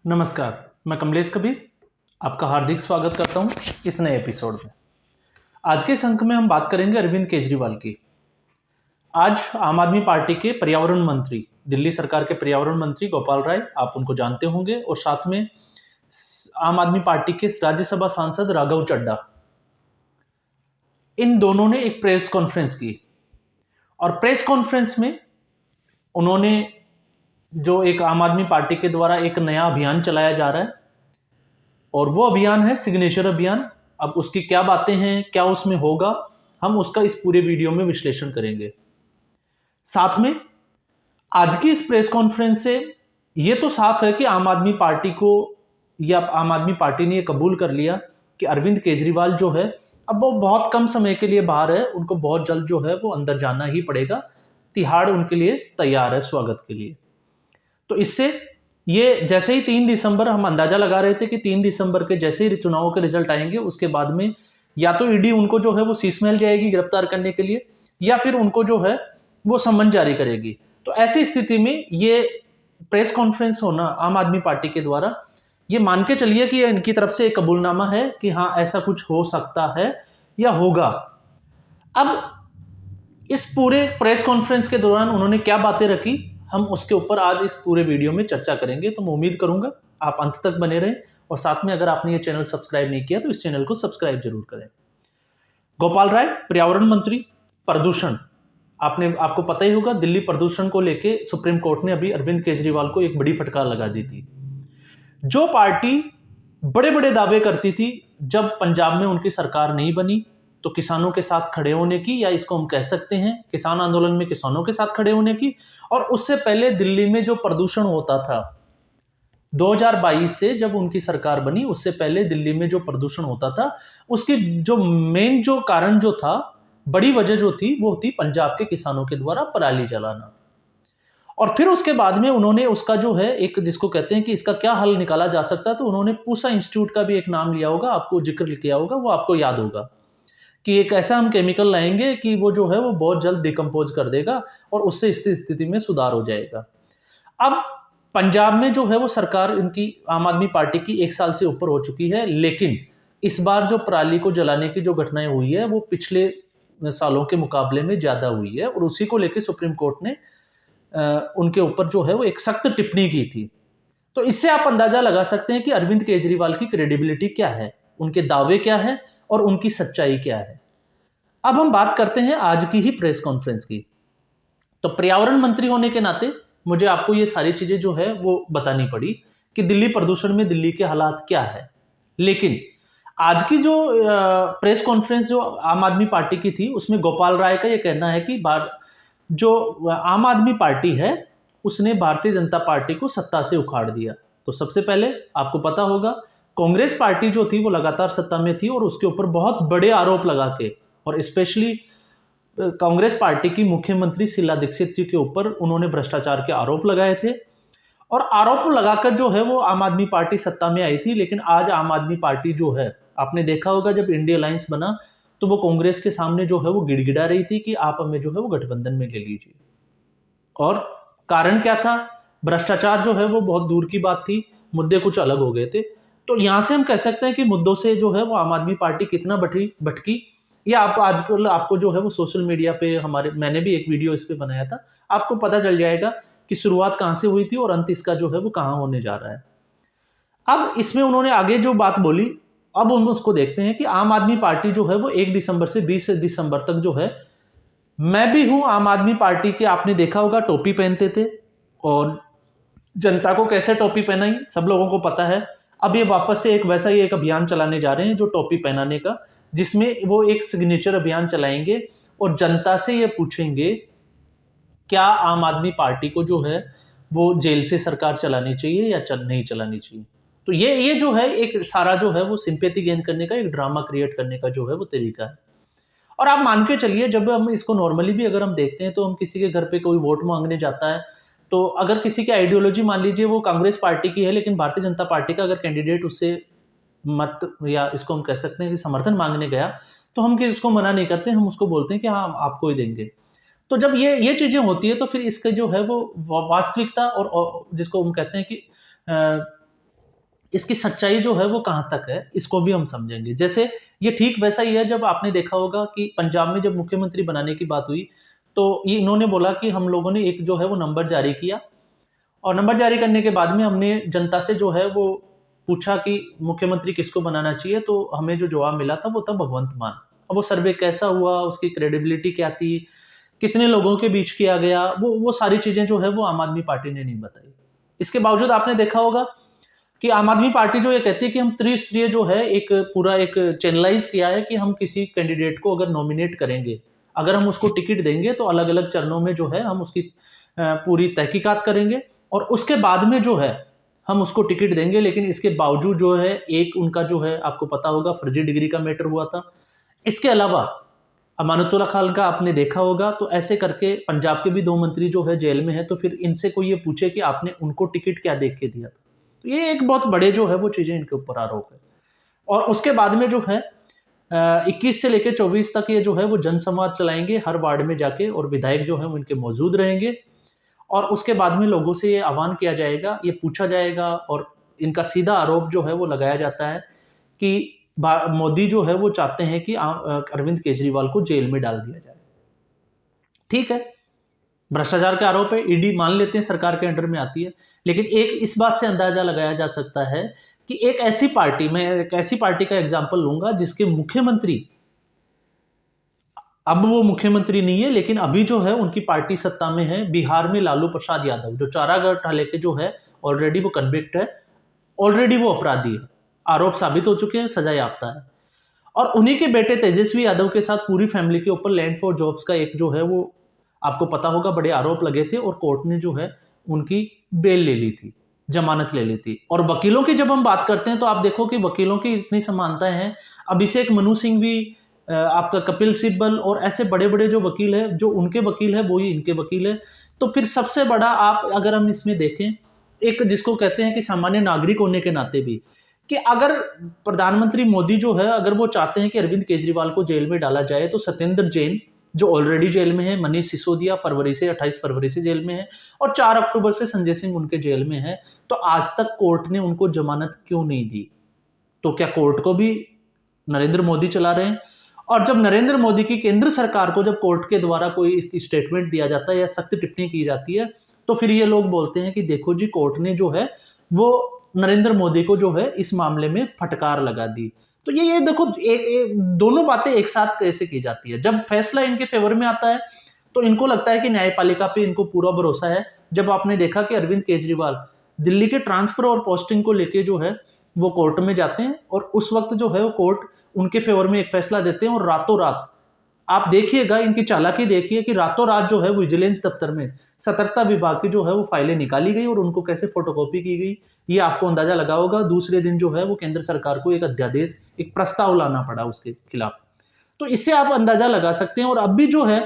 नमस्कार, मैं कमलेश कबीर आपका हार्दिक स्वागत करता हूं इस नए एपिसोड में। आज के इस अंक में हम बात करेंगे अरविंद केजरीवाल की। आज आम आदमी पार्टी के पर्यावरण मंत्री, दिल्ली सरकार के पर्यावरण मंत्री गोपाल राय, आप उनको जानते होंगे, और साथ में आम आदमी पार्टी के राज्यसभा सांसद राघव चड्ढा, इन दोनों ने एक प्रेस कॉन्फ्रेंस की। और प्रेस कॉन्फ्रेंस में उन्होंने जो एक आम आदमी पार्टी के द्वारा एक नया अभियान चलाया जा रहा है, और वो अभियान है सिग्नेचर अभियान। अब उसकी क्या बातें हैं, क्या उसमें होगा, हम उसका इस पूरे वीडियो में विश्लेषण करेंगे। साथ में आज की इस प्रेस कॉन्फ्रेंस से ये तो साफ है कि आम आदमी पार्टी को, या आम आदमी पार्टी ने ये कबूल कर लिया कि अरविंद केजरीवाल जो है अब वो बहुत कम समय के लिए बाहर है, उनको बहुत जल्द जो है वो अंदर जाना ही पड़ेगा। तिहाड़ उनके लिए तैयार है स्वागत के लिए। तो इससे ये जैसे ही 3 दिसंबर, हम अंदाजा लगा रहे थे कि 3 दिसंबर के जैसे ही चुनावों के रिजल्ट आएंगे, उसके बाद में या तो ईडी उनको जो है वो शीशमहल जाएगी गिरफ्तार करने के लिए, या फिर उनको जो है वो सम्मन जारी करेगी। तो ऐसी स्थिति में ये प्रेस कॉन्फ्रेंस होना आम आदमी पार्टी के द्वारा, ये मान के चलिए कि इनकी तरफ से एक कबूलनामा है कि हाँ ऐसा कुछ हो सकता है या होगा। अब इस पूरे प्रेस कॉन्फ्रेंस के दौरान उन्होंने क्या बातें रखी, हम उसके ऊपर आज इस पूरे वीडियो में चर्चा करेंगे। तो मैं उम्मीद करूंगा आप अंत तक बने रहें, और साथ में अगर आपने ये चैनल सब्सक्राइब नहीं किया तो इस चैनल को सब्सक्राइब जरूर करें। गोपाल राय, पर्यावरण मंत्री, प्रदूषण, आपको पता ही होगा, दिल्ली प्रदूषण को लेके सुप्रीम कोर्ट ने अभी अरविंद केजरीवाल को एक बड़ी फटकार लगा दी थी। जो पार्टी बड़े बड़े दावे करती थी जब पंजाब में उनकी सरकार नहीं बनी, तो किसानों के साथ खड़े होने की, या इसको हम कह सकते हैं किसान आंदोलन में किसानों के साथ खड़े होने की, और उससे पहले दिल्ली में जो प्रदूषण होता था 2022 से जब उनकी सरकार बनी, उससे पहले दिल्ली में जो प्रदूषण होता था, उसकी जो मेन जो कारण जो था, बड़ी वजह जो थी, वो थी पंजाब के किसानों के द्वारा पराली जलाना। और फिर उसके बाद में उन्होंने उसका जो है एक, जिसको कहते हैं कि इसका क्या हल निकाला जा सकता है, तो उन्होंने पूसा इंस्टीट्यूट का भी एक नाम लिया होगा, आपको जिक्र किया होगा, वो आपको याद होगा कि एक ऐसा हम केमिकल लाएंगे कि वो जो है वो बहुत जल्द डिकम्पोज कर देगा और उससे इस स्थिति में सुधार हो जाएगा। अब पंजाब में जो है वो सरकार इनकी आम आदमी पार्टी की 1 साल से ऊपर हो चुकी है, लेकिन इस बार जो पराली को जलाने की जो घटनाएं हुई है वो पिछले सालों के मुकाबले में ज्यादा हुई है, और उसी को लेकर सुप्रीम कोर्ट ने उनके ऊपर जो है वो एक सख्त टिप्पणी की थी। तो इससे आप अंदाजा लगा सकते हैं कि अरविंद केजरीवाल की क्रेडिबिलिटी क्या है, उनके दावे क्या है और उनकी सच्चाई क्या है। अब हम बात करते हैं आज की ही प्रेस कॉन्फ्रेंस की। तो पर्यावरण मंत्री होने के नाते मुझे आपको ये सारी चीजें जो है वो बतानी पड़ी कि दिल्ली प्रदूषण में दिल्ली के हालात क्या है। लेकिन आज की जो प्रेस कॉन्फ्रेंस जो आम आदमी पार्टी की थी, उसमें गोपाल राय का ये कहना है कि जो आम आदमी पार्टी है उसने भारतीय जनता पार्टी को सत्ता से उखाड़ दिया। तो सबसे पहले आपको पता होगा, कांग्रेस पार्टी जो थी वो लगातार सत्ता में थी, और उसके ऊपर बहुत बड़े आरोप लगा के, और स्पेशली कांग्रेस पार्टी की मुख्यमंत्री शीला दीक्षित जी के ऊपर उन्होंने भ्रष्टाचार के आरोप लगाए थे, और आरोप लगाकर जो है वो आम आदमी पार्टी सत्ता में आई थी। लेकिन आज आम आदमी पार्टी जो है, आपने देखा होगा जब इंडिया अलायंस बना तो वो कांग्रेस के सामने जो है वो गिड़गिड़ा रही थी कि आप हमें जो है वो गठबंधन में ले लीजिए। और कारण क्या था? भ्रष्टाचार जो है वो बहुत दूर की बात थी, मुद्दे कुछ अलग हो गए थे। तो यहां से हम कह सकते हैं कि मुद्दों से जो है वो आम आदमी पार्टी कितना भटकी, या आप आजकल आपको जो है वो सोशल मीडिया पे, मैंने भी एक वीडियो इस पे बनाया था, आपको पता चल जाएगा कि शुरुआत कहां से हुई थी और अंत इसका जो है वो कहां होने जा रहा है। अब इसमें उन्होंने आगे जो बात बोली, अब हम उसको देखते हैं कि आम आदमी पार्टी जो है वो 1 दिसंबर से 20 दिसंबर तक जो है, मैं भी हूं आम आदमी पार्टी के, आपने देखा होगा टोपी पहनते थे, और जनता को कैसे टोपी पहनाई सब लोगों को पता है। अब ये वापस से एक वैसा ही एक अभियान चलाने जा रहे हैं जो टोपी पहनाने का, जिसमें वो एक सिग्नेचर अभियान चलाएंगे और जनता से ये पूछेंगे क्या आम आदमी पार्टी को जो है वो जेल से सरकार चलानी चाहिए या नहीं चलानी चाहिए। तो ये जो है एक सारा जो है वो सिंपैथी गेन करने का, एक ड्रामा क्रिएट करने का जो है वो तरीका है। और आप मान के चलिए, जब हम इसको नॉर्मली भी अगर हम देखते हैं तो हम किसी के घर पे कोई वोट मांगने जाता है, तो अगर किसी की आइडियोलॉजी मान लीजिए वो कांग्रेस पार्टी की है, लेकिन भारतीय जनता पार्टी का अगर कैंडिडेट उससे मत, या इसको हम कह सकते हैं कि समर्थन मांगने गया, तो हम उसको मना नहीं करते, हम उसको बोलते हैं कि हाँ हम आपको ही देंगे। तो जब ये चीजें होती है तो फिर इसके जो है वो वास्तविकता, और जिसको हम कहते हैं कि इसकी सच्चाई जो है वो कहाँ तक है, इसको भी हम समझेंगे। जैसे ये ठीक वैसा ही है, जब आपने देखा होगा कि पंजाब में जब मुख्यमंत्री बनाने की बात हुई, तो ये इन्होंने बोला कि हम लोगों ने एक जो है वो नंबर जारी किया, और नंबर जारी करने के बाद में हमने जनता से जो है वो पूछा कि मुख्यमंत्री किसको बनाना चाहिए, तो हमें जो जवाब मिला था वो था भगवंत मान। अब वो सर्वे कैसा हुआ, उसकी क्रेडिबिलिटी क्या थी, कितने लोगों के बीच किया गया, वो सारी चीज़ें जो है वो आम आदमी पार्टी ने नहीं बताई। इसके बावजूद आपने देखा होगा कि आम आदमी पार्टी जो ये कहती है कि हम त्रिस्तरीय जो है एक पूरा एक चैनलाइज किया है कि हम किसी कैंडिडेट को अगर नॉमिनेट करेंगे, अगर हम उसको टिकट देंगे तो अलग अलग चरणों में जो है हम उसकी पूरी तहकीकात करेंगे और उसके बाद में जो है हम उसको टिकट देंगे। लेकिन इसके बावजूद जो है एक उनका जो है आपको पता होगा फर्जी डिग्री का मैटर हुआ था। इसके अलावा अमानतुल्लाह खान का आपने देखा होगा, तो ऐसे करके पंजाब के भी 2 मंत्री जो है जेल में है, तो फिर इनसे कोई ये पूछे कि आपने उनको टिकट क्या देख के दिया था। तो ये एक बहुत बड़े जो है वो चीज़ें इनके ऊपर आरोप है। और उसके बाद में जो है 21 से लेकर 24 तक ये जो है वो जनसंवाद चलाएंगे हर वार्ड में जाके, और विधायक जो है वो इनके मौजूद रहेंगे। और उसके बाद में लोगों से ये आह्वान किया जाएगा, ये पूछा जाएगा, और इनका सीधा आरोप जो है वो लगाया जाता है कि मोदी जो है वो चाहते हैं कि अरविंद केजरीवाल को जेल में डाल दिया जाए। ठीक है, भ्रष्टाचार के आरोप है, ईडी मान लेते हैं सरकार के अंडर में आती है। लेकिन एक इस बात से अंदाजा लगाया जा सकता है कि एक ऐसी पार्टी, मैं एक ऐसी पार्टी का एग्जाम्पल लूंगा जिसके मुख्यमंत्री, अब वो मुख्यमंत्री नहीं है लेकिन अभी जो है उनकी पार्टी सत्ता में है, बिहार में लालू प्रसाद यादव, जो चारा घोटाले के जो है ऑलरेडी वो कन्विक्ट है, ऑलरेडी वो अपराधी है, आरोप साबित हो चुके हैं, सजा याफ्ता है। और उन्हीं के बेटे तेजस्वी यादव के साथ पूरी फैमिली के ऊपर लैंड फॉर जॉब्स का एक जो है वो आपको पता होगा बड़े आरोप लगे थे, और कोर्ट ने जो है उनकी बेल ले ली थी, जमानत ले ली थी। और वकीलों की जब हम बात करते हैं तो आप देखो कि वकीलों की इतनी समानताएं हैं, अभिषेक मनु सिंह भी, आपका कपिल सिब्बल, और ऐसे बड़े बड़े जो वकील है, जो उनके वकील है वही इनके वकील है। तो फिर सबसे बड़ा आप अगर हम इसमें देखें, एक जिसको कहते हैं कि सामान्य नागरिक होने के नाते भी, कि अगर प्रधानमंत्री मोदी जो है अगर वो चाहते हैं कि अरविंद केजरीवाल को जेल में डाला जाए, तो सत्येंद्र जैन जो ऑलरेडी जेल में है, मनीष सिसोदिया फरवरी से 28 फरवरी से जेल में है, और 4 अक्टूबर से संजय सिंह उनके जेल में है, तो आज तक कोर्ट ने उनको जमानत क्यों नहीं दी? तो क्या कोर्ट को भी नरेंद्र मोदी चला रहे हैं? और जब नरेंद्र मोदी की केंद्र सरकार को जब कोर्ट के द्वारा कोई स्टेटमेंट दिया जाता है या सख्त टिप्पणी की जाती है, तो फिर ये लोग बोलते हैं कि देखो जी, कोर्ट ने जो है वो नरेंद्र मोदी को जो है इस मामले में फटकार लगा दी। तो ये देखो दोनों बातें एक साथ कैसे की जाती है। जब फैसला इनके फेवर में आता है तो इनको लगता है कि न्यायपालिका पे इनको पूरा भरोसा है। जब आपने देखा कि अरविंद केजरीवाल दिल्ली के ट्रांसफर और पोस्टिंग को लेके जो है वो कोर्ट में जाते हैं, और उस वक्त जो है वो कोर्ट उनके फेवर में एक फैसला देते हैं, और रातों रात आप देखिएगा, इनकी चालाकी देखिए कि रातों रात जो है विजिलेंस दफ्तर में सतर्कता विभाग की जो है वो फाइलें निकाली गई और उनको कैसे फोटोकॉपी की गई, ये आपको अंदाजा लगा होगा। दूसरे दिन जो है वो केंद्र सरकार को एक अध्यादेश, एक प्रस्ताव लाना पड़ा उसके खिलाफ। तो इससे आप अंदाजा लगा सकते हैं। और अब भी जो है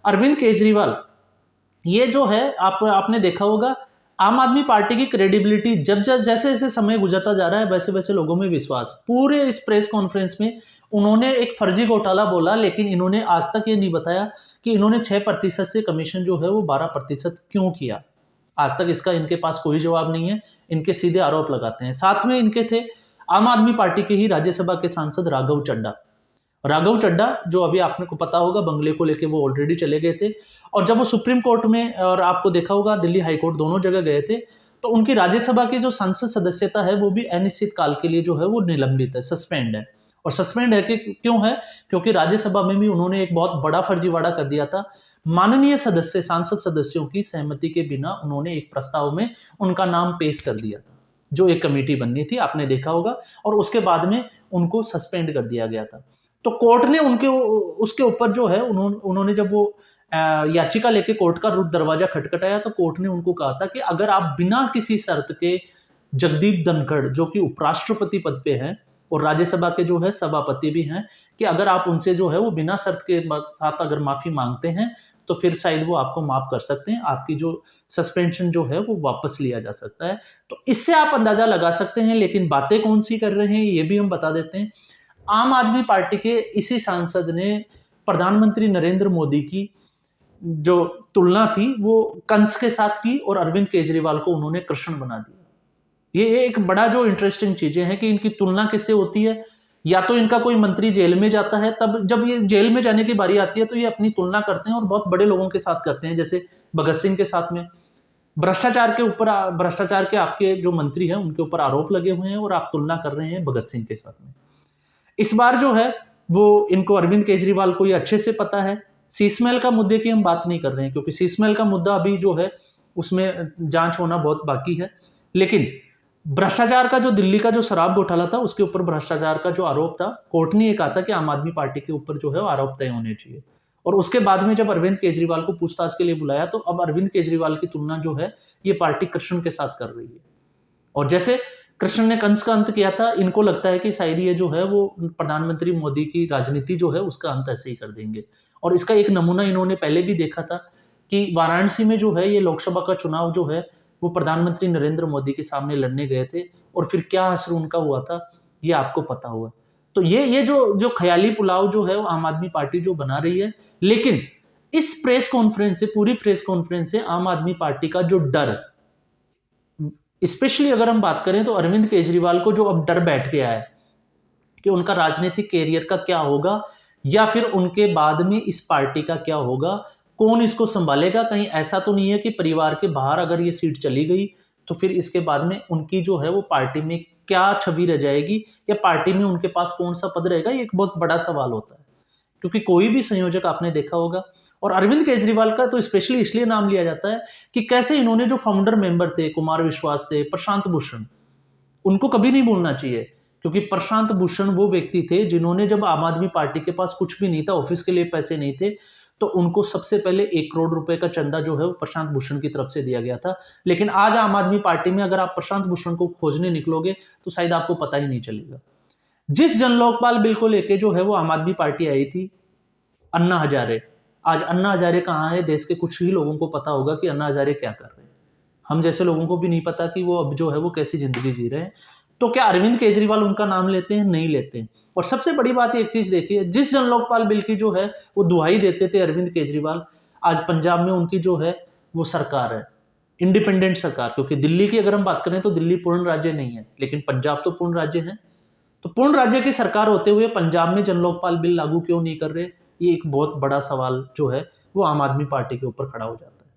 अरविंद केजरीवाल, ये जो है आपने देखा होगा, आम आदमी पार्टी की क्रेडिबिलिटी जब जैसे जैसे समय गुजरता जा रहा है वैसे वैसे लोगों में विश्वास। पूरे इस प्रेस कॉन्फ्रेंस में उन्होंने एक फर्जी घोटाला बोला, लेकिन इन्होंने आज तक ये नहीं बताया कि इन्होंने 6% से कमीशन जो है वो 12% क्यों किया। आज तक इसका इनके पास कोई जवाब नहीं है, इनके सीधे आरोप लगाते हैं। साथ में इनके थे आम आदमी पार्टी के ही राज्यसभा के सांसद राघव चड्ढा, जो अभी आपने को पता होगा बंगले को लेके वो ऑलरेडी चले गए थे। और जब वो सुप्रीम कोर्ट में, और आपको देखा होगा दिल्ली हाई कोर्ट, दोनों जगह गए थे, तो उनकी राज्यसभा की जो संसद सदस्यता है वो भी अनिश्चित काल के लिए जो है वो निलंबित है, सस्पेंड है। और सस्पेंड है कि क्यों है? क्योंकि राज्यसभा में भी उन्होंने एक बहुत बड़ा फर्जीवाड़ा कर दिया था। माननीय सदस्य, सांसद सदस्यों की सहमति के बिना उन्होंने एक प्रस्ताव में उनका नाम पेश कर दिया था, जो एक कमेटी बननी थी, आपने देखा होगा, और उसके बाद में उनको सस्पेंड कर दिया गया था। तो कोर्ट ने उनके उसके ऊपर जो है उन्होंने जब वो याचिका लेके कोर्ट का दरवाजा खटखटाया, तो कोर्ट ने उनको कहा था कि अगर आप बिना किसी शर्त के, जगदीप धनखड़ जो कि उपराष्ट्रपति पद पे हैं और राज्यसभा के जो है सभापति भी हैं, कि अगर आप उनसे जो है वो बिना शर्त के साथ अगर माफी मांगते हैं तो फिर शायद वो आपको माफ कर सकते हैं, आपकी जो सस्पेंशन जो है वो वापस लिया जा सकता है। तो इससे आप अंदाजा लगा सकते हैं। लेकिन बातें कौन सी कर रहे हैं ये भी हम बता देते हैं। आम आदमी पार्टी के इसी सांसद ने प्रधानमंत्री नरेंद्र मोदी की जो तुलना थी वो कंस के साथ की, और अरविंद केजरीवाल को उन्होंने कृष्ण बना दिया। ये एक बड़ा जो इंटरेस्टिंग चीज़ें हैं कि इनकी तुलना किससे होती है। या तो इनका कोई मंत्री जेल में जाता है, तब जब ये जेल में जाने की बारी आती है तो ये अपनी तुलना करते हैं और बहुत बड़े लोगों के साथ करते हैं, जैसे भगत सिंह के साथ में। भ्रष्टाचार के आपके जो मंत्री हैं उनके ऊपर आरोप लगे हुए हैं और आप तुलना कर रहे हैं भगत सिंह के साथ में। इस बार जो है वो इनको अरविंद केजरीवाल को ये अच्छे से पता है। शीशमहल का मुद्दे की हम बात नहीं कर रहे हैं क्योंकि शीशमहल का मुद्दा अभी जो है उसमें जांच होना बहुत बाकी है। लेकिन भ्रष्टाचार का जो दिल्ली का जो शराब घोटाला था उसके ऊपर भ्रष्टाचार का जो आरोप था, कोर्ट ने ये कहा था कि आम आदमी पार्टी के ऊपर जो है वो आरोप तय होने चाहिए। और उसके बाद में जब अरविंद केजरीवाल को पूछताछ के लिए बुलाया तो अब अरविंद केजरीवाल की तुलना जो है ये पार्टी कृष्ण के साथ कर रही है। और जैसे कृष्ण ने कंस का अंत किया था, इनको लगता है कि शायद ये जो है वो प्रधानमंत्री मोदी की राजनीति जो है उसका अंत ऐसे ही कर देंगे। और इसका एक नमूना इन्होंने पहले भी देखा था कि वाराणसी में जो है ये लोकसभा का चुनाव जो है वो प्रधानमंत्री नरेंद्र मोदी के सामने लड़ने गए थे और फिर क्या असर उनका हुआ था ये आपको पता हुआ। तो ये जो ख्याली पुलाव जो है वो आम आदमी पार्टी जो बना रही है। लेकिन इस प्रेस कॉन्फ्रेंस से, पूरी प्रेस कॉन्फ्रेंस से आम आदमी पार्टी का जो डर, स्पेशली अगर हम बात करें तो अरविंद केजरीवाल को जो अब डर बैठ गया है कि उनका राजनीतिक कैरियर का क्या होगा या फिर उनके बाद में इस पार्टी का क्या होगा, कौन इसको संभालेगा। कहीं ऐसा तो नहीं है कि परिवार के बाहर अगर ये सीट चली गई तो फिर इसके बाद में उनकी जो है वो पार्टी में क्या छवि रह जाएगी या पार्टी में उनके पास कौन सा पद रहेगा, ये एक बहुत बड़ा सवाल होता है। क्योंकि कोई भी संयोजक आपने देखा होगा, और अरविंद केजरीवाल का तो स्पेशली इसलिए नाम लिया जाता है कि कैसे इन्होंने जो फाउंडर मेंबर थे, कुमार विश्वास थे, प्रशांत भूषण, उनको कभी नहीं भूलना चाहिए। क्योंकि प्रशांत भूषण वो व्यक्ति थे जिन्होंने, जब आम आदमी पार्टी के पास कुछ भी नहीं था, ऑफिस के लिए पैसे नहीं थे, तो उनको सबसे पहले 1 करोड़ रुपए का चंदा जो है वो प्रशांत भूषण की तरफ से दिया गया था। लेकिन आज आम आदमी पार्टी में अगर आप प्रशांत भूषण को खोजने निकलोगे तो शायद आपको पता ही नहीं चलेगा। जिस जन लोकपाल बिल को लेके जो है वो आम आदमी पार्टी आई थी, अन्ना हजारे, आज अन्ना हजारे कहाँ है? देश के कुछ ही लोगों को पता होगा कि अन्ना हजारे क्या कर रहे हैं। हम जैसे लोगों को भी नहीं पता कि वो अब जो है वो कैसी जिंदगी जी रहे हैं। तो क्या अरविंद केजरीवाल उनका नाम लेते हैं? नहीं लेते हैं। और सबसे बड़ी बात एक चीज देखिए, जिस जन लोकपाल बिल की जो है वो दुहाई देते थे अरविंद केजरीवाल, आज पंजाब में उनकी जो है वो सरकार है, इंडिपेंडेंट सरकार। क्योंकि दिल्ली की अगर हम बात करें तो दिल्ली पूर्ण राज्य नहीं है, लेकिन पंजाब तो पूर्ण राज्य है। तो पूर्ण राज्य की सरकार होते हुए पंजाब में जन लोकपाल बिल लागू क्यों नहीं कर रहे? ये एक बहुत बड़ा सवाल जो है वो आम आदमी पार्टी के ऊपर खड़ा हो जाता है।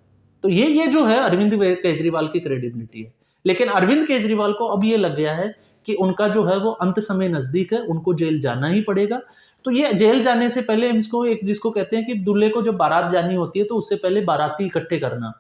तो ये जो है अरविंद केजरीवाल की क्रेडिबिलिटी है। लेकिन अरविंद केजरीवाल को अब ये लग गया है कि उनका जो है वो अंत समय नजदीक है, उनको जेल जाना ही पड़ेगा। तो ये जेल जाने से पहले इसको एक, जिसको कहते हैं कि दूल्हे को जब बारात जानी होती है तो उससे पहले बाराती इकट्ठे करना।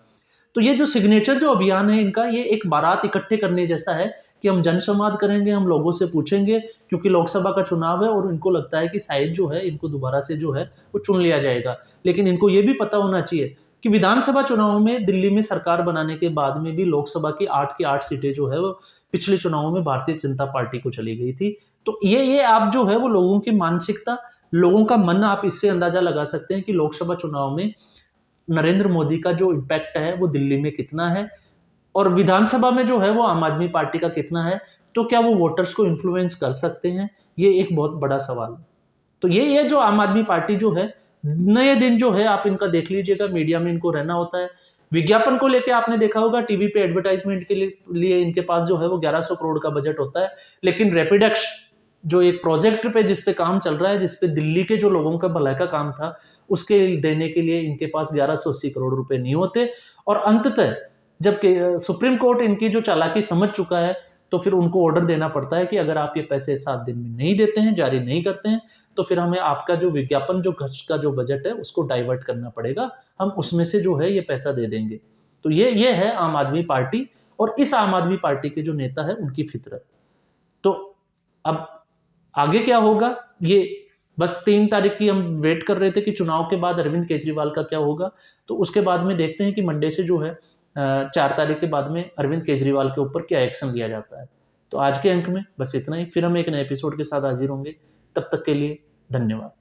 तो ये जो सिग्नेचर जो अभियान है इनका, ये एक बारात इकट्ठे करने जैसा है कि हम जनसंवाद करेंगे, हम लोगों से पूछेंगे, क्योंकि लोकसभा का चुनाव है और इनको लगता है कि शायद जो है इनको दोबारा से जो है वो चुन लिया जाएगा। लेकिन इनको ये भी पता होना चाहिए कि विधानसभा चुनाव में दिल्ली में सरकार बनाने के बाद में भी लोकसभा की 8 सीटें जो है वो पिछले चुनावों में भारतीय जनता पार्टी को चली गई थी। तो ये आप जो है वो लोगों की मानसिकता, लोगों का मन, आप इससे अंदाजा लगा सकते हैं कि लोकसभा चुनाव में नरेंद्र मोदी का जो इम्पैक्ट है वो दिल्ली में कितना है और विधानसभा में जो है वो आम आदमी पार्टी का कितना है। तो क्या वो वोटर्स को इन्फ्लुएंस कर सकते हैं? ये एक बहुत बड़ा सवाल है। तो ये जो आम आदमी पार्टी जो है, नए दिन जो है आप इनका देख लीजिएगा, मीडिया में इनको रहना होता है। विज्ञापन को लेके आपने देखा होगा, टीवी पे एडवर्टाइजमेंट के लिए इनके पास जो है वो 1100 करोड़ का बजट होता है। लेकिन रैपिडेक्स जो एक प्रोजेक्ट पे जिस पे काम चल रहा है, जिस पे दिल्ली के जो लोगों का भलाई का काम था, उसके देने के लिए इनके पास 1180 करोड़ रुपए नहीं होते। और अंततः जब सुप्रीम कोर्ट इनकी जो चालाकी समझ चुका है, तो फिर उनको ऑर्डर देना पड़ता है कि अगर आप ये पैसे 7 दिन में नहीं देते हैं, जारी नहीं करते हैं, तो फिर हमें आपका जो विज्ञापन जो खर्च का जो बजट है उसको डाइवर्ट करना पड़ेगा, हम उसमें से जो है ये पैसा दे देंगे। तो ये है आम आदमी पार्टी और इस आम आदमी पार्टी के जो नेता है उनकी फितरत। तो अब आगे क्या होगा, ये बस 3 तारीख की हम वेट कर रहे थे कि चुनाव के बाद अरविंद केजरीवाल का क्या होगा। तो उसके बाद में देखते हैं कि मंडे से जो है 4 तारीख के बाद में अरविंद केजरीवाल के ऊपर क्या एक्शन लिया जाता है। तो आज के अंक में बस इतना ही, फिर हम एक नए एपिसोड के साथ हाजिर होंगे। तब तक के लिए धन्यवाद।